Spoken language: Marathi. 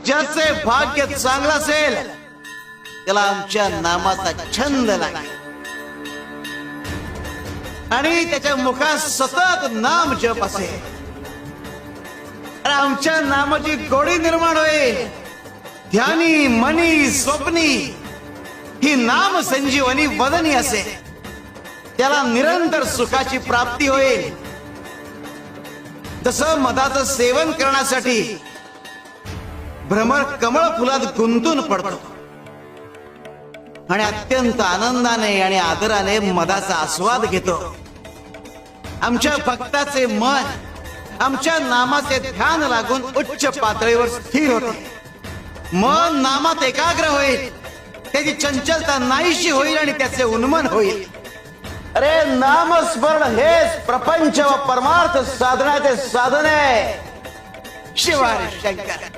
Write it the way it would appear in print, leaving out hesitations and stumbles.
ज्याचे भाग्य चांगलं असेल त्याला आमच्या नामाचा छंद लागेल आणि त्याच्या मुखात सतत नाम जप असेल. आमच्या नामाची गोडी निर्माण होईल. ध्यानी मनी स्वप्नी ही नाम संजीवनी वदनी असेल. त्याला निरंतर सुखाची प्राप्ती होईल. तसं मधाचं सेवन करण्यासाठी भ्रमर कमळ फुलात गुंतून पडतो आणि अत्यंत आनंदाने आणि आदराने मधाचा आस्वाद घेतो. आमच्या भक्ताचे मन आमच्या नामाचे ध्यान लागून उच्च पातळीवर स्थिर होते. मन नामात एकाग्र होईल. त्याची चंचलता नाहीशी होईल आणि त्याचे उन्मन होईल. अरे नामस्मरण हेच प्रपंच व परमार्थ साधनाचे साधन आहे. शिवाय शंकर.